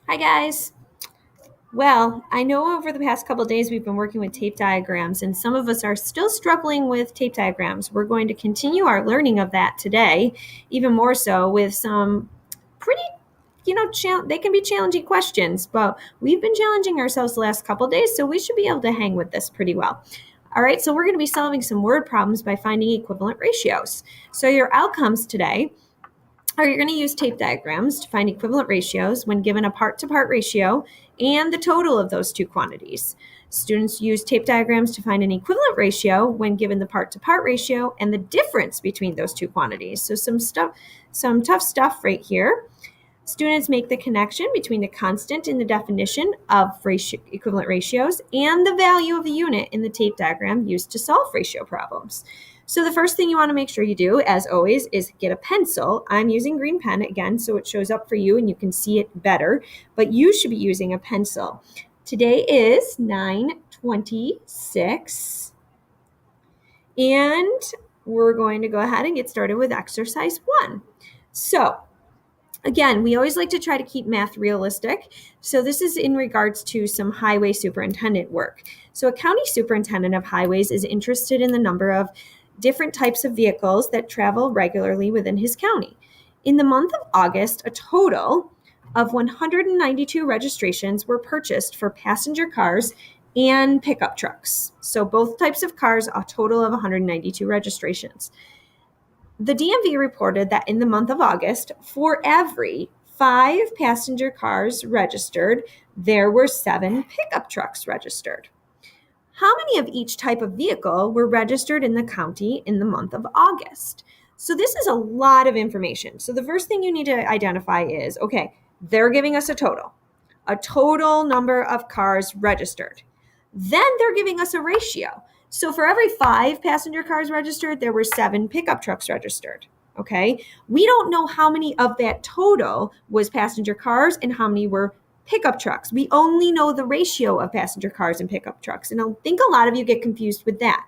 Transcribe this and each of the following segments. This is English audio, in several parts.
Hi guys. Well, I know over the past couple of days we've been working with tape diagrams, and some of us are still struggling with tape diagrams. We're going to continue our learning of that today, even more so with some pretty, they can be challenging questions, but we've been challenging ourselves the last couple of days, so we should be able to hang with this pretty well. All right, so we're going to be solving some word problems by finding equivalent ratios. So your outcomes today are you're going to use tape diagrams to find equivalent ratios when given a part-to-part ratio and the total of those two quantities. Students use tape diagrams to find an equivalent ratio when given the part-to-part ratio and the difference between those two quantities. So some tough stuff right here. Students make the connection between the constant in the definition of equivalent ratios and the value of a unit in the tape diagram used to solve ratio problems. So the first thing you want to make sure you do, as always, is get a pencil. I'm using green pen again, so it shows up for you and you can see it better, but you should be using a pencil. Today is 9/26, and we're going to go ahead and get started with exercise 1. So again, we always like to try to keep math realistic. So this is in regards to some highway superintendent work. So a county superintendent of highways is interested in the number of different types of vehicles that travel regularly within his county. In the month of August, a total of 192 registrations were purchased for passenger cars and pickup trucks. So both types of cars, a total of 192 registrations. The DMV reported that in the month of August, for every 5 passenger cars registered, there were 7 pickup trucks registered. How many of each type of vehicle were registered in the county in the month of August? So this is a lot of information. So the first thing you need to identify is, okay, they're giving us a total number of cars registered. Then they're giving us a ratio. So for every 5 passenger cars registered, there were 7 pickup trucks registered. Okay, we don't know how many of that total was passenger cars and how many were pickup trucks. We only know the ratio of passenger cars and pickup trucks. And I think a lot of you get confused with that.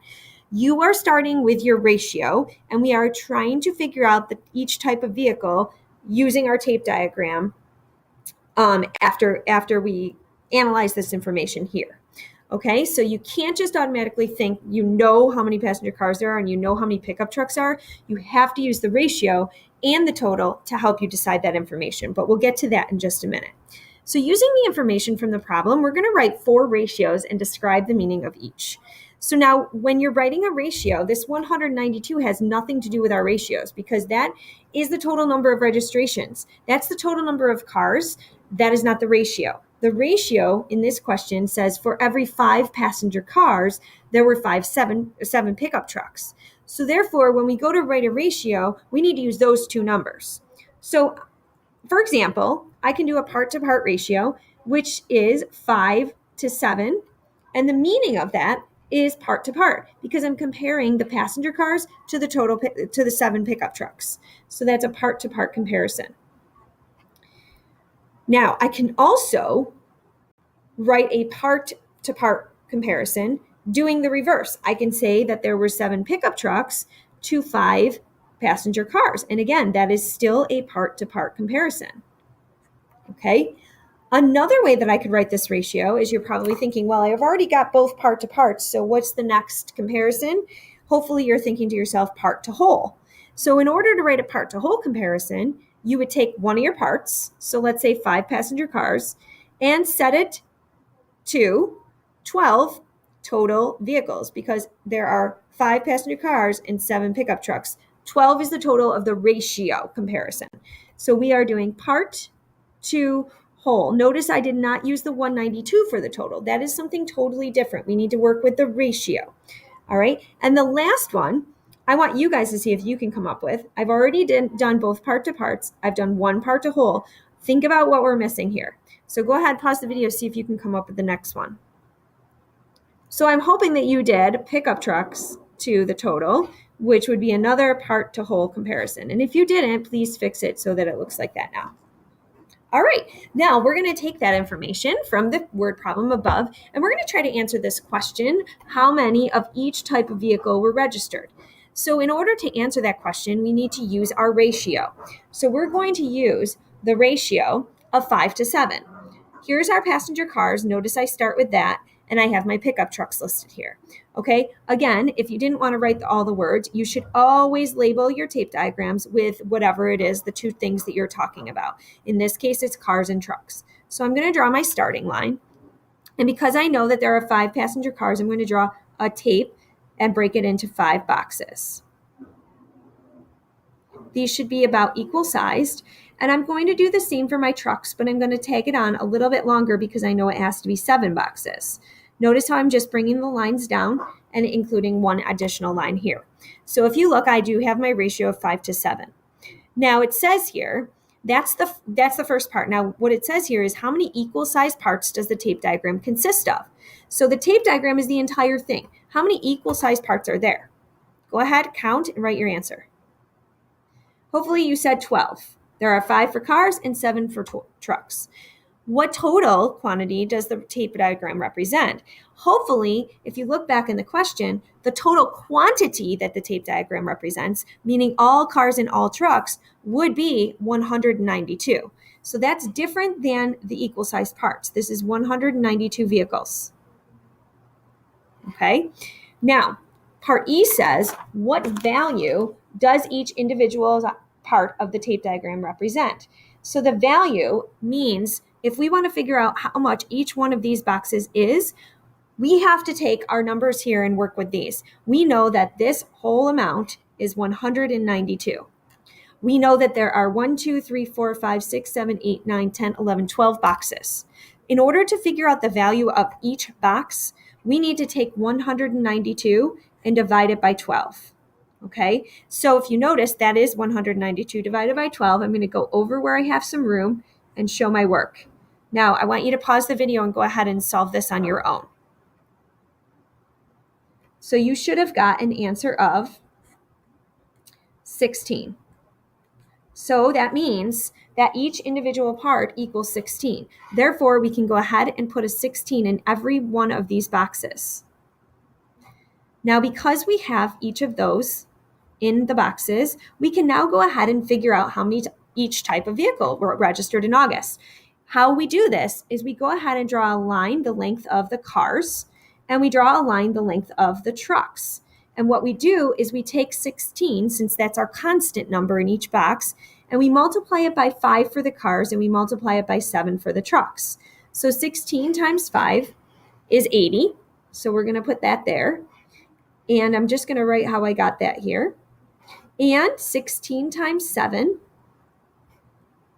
You are starting with your ratio, and we are trying to figure out each type of vehicle using our tape diagram after we analyze this information here. Okay, so you can't just automatically think you know how many passenger cars there are and you know how many pickup trucks are. You have to use the ratio and the total to help you decide that information, but we'll get to that in just a minute. So using the information from the problem, we're going to write 4 ratios and describe the meaning of each. So now when you're writing a ratio, this 192 has nothing to do with our ratios because that is the total number of registrations. That's the total number of cars. That is not the ratio. The ratio in this question says for every 5 passenger cars, there were 7 pickup trucks. So therefore, when we go to write a ratio, we need to use those 2 numbers. So for example, I can do a part-to-part ratio, which is 5 to 7. And the meaning of that is part to part because I'm comparing the passenger cars to the 7 pickup trucks. So that's a part-to-part comparison. Now, I can also write a part-to-part comparison doing the reverse. I can say that there were 7 pickup trucks to 5 passenger cars. And again, that is still a part-to-part comparison. Okay. Another way that I could write this ratio is you're probably thinking, well, I've already got both part to parts, so what's the next comparison? Hopefully you're thinking to yourself part to whole. So in order to write a part to whole comparison, you would take one of your parts, so let's say 5 passenger cars, and set it to 12 total vehicles because there are 5 passenger cars and 7 pickup trucks. 12 is the total of the ratio comparison. So we are doing part to whole. Notice I did not use the 192 for the total. That is something totally different. We need to work with the ratio. All right. And the last one, I want you guys to see if you can come up with. I've already done both part to parts. I've done one part to whole. Think about what we're missing here. So go ahead, pause the video, see if you can come up with the next one. So I'm hoping that you did pickup trucks to the total, which would be another part to whole comparison. And if you didn't, please fix it so that it looks like that now. All right, now we're going to take that information from the word problem above, and we're going to try to answer this question, how many of each type of vehicle were registered? So in order to answer that question, we need to use our ratio. So we're going to use the ratio of 5 to 7. here's our passenger cars. Notice I start with that, and I have my pickup trucks listed here. Okay, again, if you didn't want to write all the words, you should always label your tape diagrams with whatever it is, the two things that you're talking about. In this case, it's cars and trucks. So I'm going to draw my starting line. And because I know that there are 5 passenger cars, I'm going to draw a tape and break it into 5 boxes. These should be about equal sized. And I'm going to do the same for my trucks, but I'm going to tag it on a little bit longer because I know it has to be 7 boxes. Notice how I'm just bringing the lines down and including one additional line here. So if you look, I do have my ratio of 5 to 7. Now it says here, that's the first part. Now what it says here is how many equal sized parts does the tape diagram consist of? So the tape diagram is the entire thing. How many equal sized parts are there? Go ahead, count, and write your answer. Hopefully you said 12. There are 5 for cars and 7 for trucks. What total quantity does the tape diagram represent? Hopefully, if you look back in the question, the total quantity that the tape diagram represents, meaning all cars and all trucks, would be 192. So that's different than the equal sized parts. This is 192 vehicles. Okay. Now, part E says, what value does each individual part of the tape diagram represent? So the value means if we want to figure out how much each one of these boxes is, we have to take our numbers here and work with these. We know that this whole amount is 192. We know that there are 1, 2, 3, 4, 5, 6, 7, 8, 9, 10, 11, 12 boxes. In order to figure out the value of each box, we need to take 192 and divide it by 12. Okay, so if you notice, that is 192 divided by 12. I'm going to go over where I have some room and show my work. Now, I want you to pause the video and go ahead and solve this on your own. So you should have got an answer of 16. So that means that each individual part equals 16. Therefore, we can go ahead and put a 16 in every one of these boxes. Now, because we have each of those in the boxes, we can now go ahead and figure out how many each type of vehicle were registered in August. How we do this is we go ahead and draw a line the length of the cars, and we draw a line the length of the trucks. And what we do is we take 16, since that's our constant number in each box, and we multiply it by 5 for the cars, and we multiply it by 7 for the trucks. So 16 times 5 is 80. So we're going to put that there. And I'm just going to write how I got that here. And 16 times 7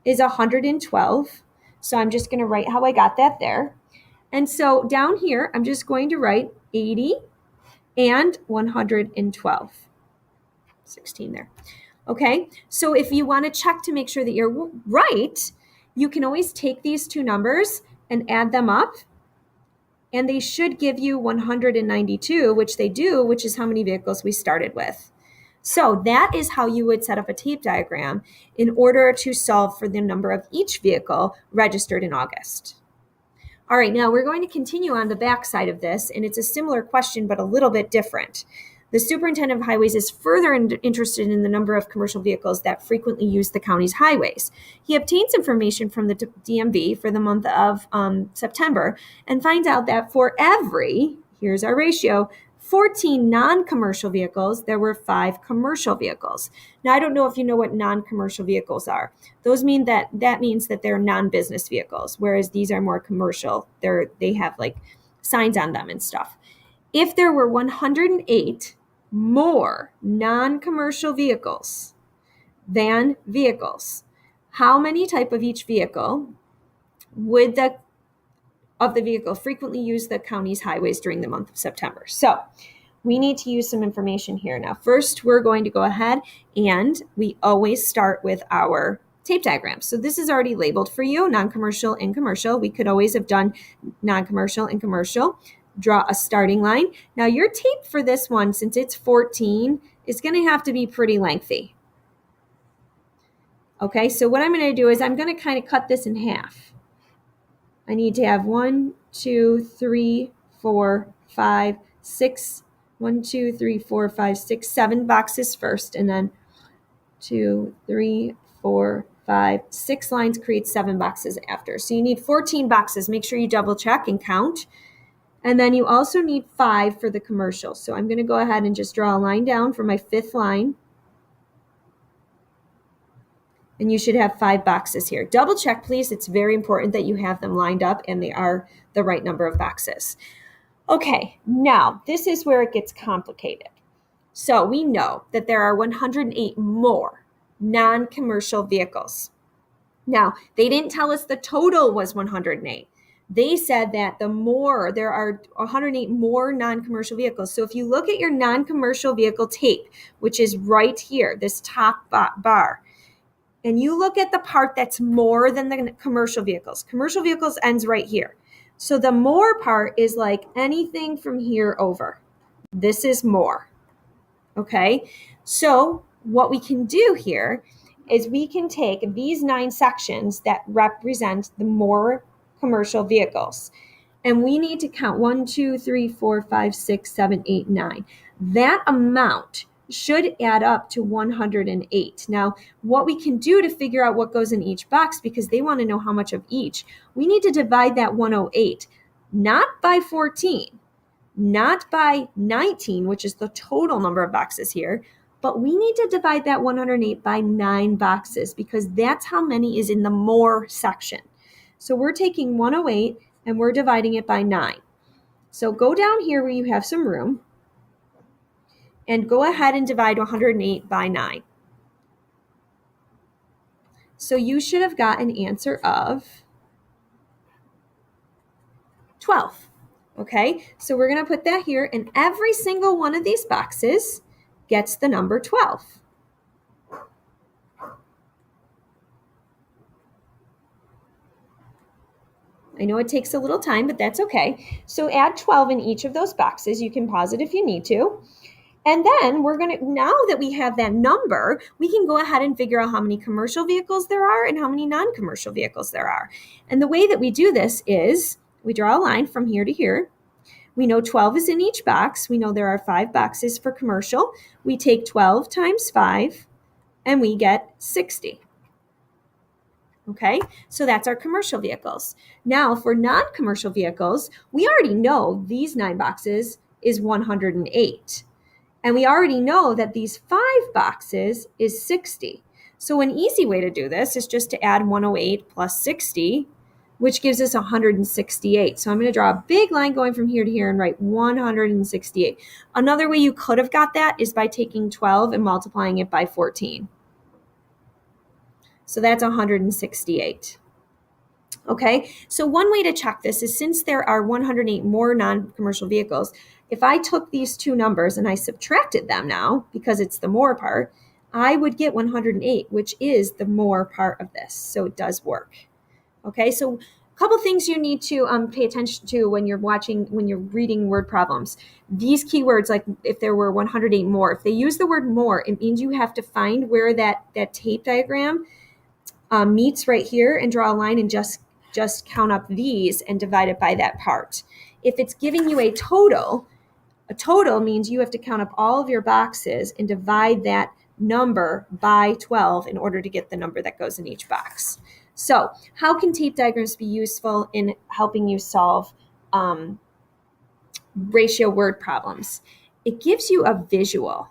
is 112. So I'm just going to write how I got that there. And so down here, I'm just going to write 80 and 112. 16 there. Okay, so if you want to check to make sure that you're right, you can always take these two numbers and add them up. And they should give you 192, which they do, which is how many vehicles we started with. So that is how you would set up a tape diagram in order to solve for the number of each vehicle registered in August. All right, now we're going to continue on the back side of this, and it's a similar question, but a little bit different. The superintendent of highways is further interested in the number of commercial vehicles that frequently use the county's highways. He obtains information from the DMV for the month of September and finds out that for every, here's our ratio, 14 non-commercial vehicles, there were 5 commercial vehicles. Now, I don't know if you know what non-commercial vehicles are. Those means that they're non-business vehicles, whereas these are more commercial. They have like signs on them and stuff. If there were 108 more non-commercial vehicles than vehicles, how many type of each vehicle would the vehicle frequently use the county's highways during the month of September? So we need to use some information here. Now, first, we're going to go ahead and we always start with our tape diagram. So this is already labeled for you, non-commercial and commercial. We could always have done non-commercial and commercial. Draw a starting line. Now your tape for this one, since it's 14, is going to have to be pretty lengthy. Okay, so what I'm going to do is I'm going to kind of cut this in half. I need to have 1, 2, 3, 4, 5, 6, 1, 2, 3, 4, 5, 6, 7 boxes first, and then 2, 3, 4, 5, 6 lines creates 7 boxes after. So you need 14 boxes. Make sure you double check and count. And then you also need 5 for the commercial. So I'm going to go ahead and just draw a line down for my 5th line. And you should have 5 boxes here. Double check, please. It's very important that you have them lined up and they are the right number of boxes. Okay, now this is where it gets complicated. So we know that there are 108 more non-commercial vehicles. Now, they didn't tell us the total was 108. They said that there are 108 more non-commercial vehicles. So if you look at your non-commercial vehicle tape, which is right here, this top bar, and you look at the part that's more than the commercial vehicles ends right here. So the more part is like anything from here over. This is more. Okay, so what we can do here is we can take these 9 sections that represent the more commercial vehicles, and we need to count 1, 2, 3, 4, 5, 6, 7, 8, 9. That amount should add up to 108. Now, what we can do to figure out what goes in each box, because they want to know how much of each, we need to divide that 108, not by 14, not by 19, which is the total number of boxes here, but we need to divide that 108 by 9 boxes because that's how many is in the more section. So we're taking 108 and we're dividing it by 9. So go down here where you have some room and go ahead and divide 108 by 9. So you should have got an answer of 12. Okay, so we're going to put that here, and every single one of these boxes gets the number 12. I know it takes a little time, but that's okay. So add 12 in each of those boxes. You can pause it if you need to. And then now that we have that number, we can go ahead and figure out how many commercial vehicles there are and how many non-commercial vehicles there are. And the way that we do this is we draw a line from here to here. We know 12 is in each box. We know there are 5 boxes for commercial. We take 12 times 5 and we get 60. Okay, so that's our commercial vehicles. Now for non-commercial vehicles, we already know these 9 boxes is 108. And we already know that these 5 boxes is 60. So an easy way to do this is just to add 108 plus 60, which gives us 168. So I'm going to draw a big line going from here to here and write 168. Another way you could have got that is by taking 12 and multiplying it by 14. So that's 168. Okay, so one way to check this is since there are 108 more non-commercial vehicles, if I took these 2 numbers and I subtracted them now, because it's the more part, I would get 108, which is the more part of this. So it does work. Okay, so a couple things you need to pay attention to when you're reading word problems. These keywords, like if there were 108 more, if they use the word more, it means you have to find where that tape diagram meets right here and draw a line and just count up these and divide it by that part. If it's giving you a total means you have to count up all of your boxes and divide that number by 12 in order to get the number that goes in each box. So how can tape diagrams be useful in helping you solve ratio word problems? It gives you a visual.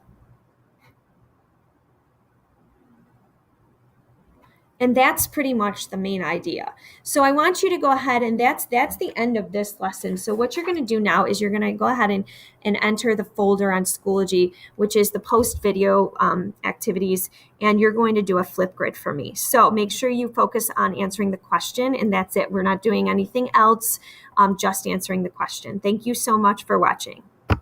And that's pretty much the main idea. So I want you to go ahead, and that's the end of this lesson. So what you're going to do now is you're going to go ahead and enter the folder on Schoology, which is the post video activities, and you're going to do a Flipgrid for me. So make sure you focus on answering the question, and that's it. We're not doing anything else, just answering the question. Thank you so much for watching.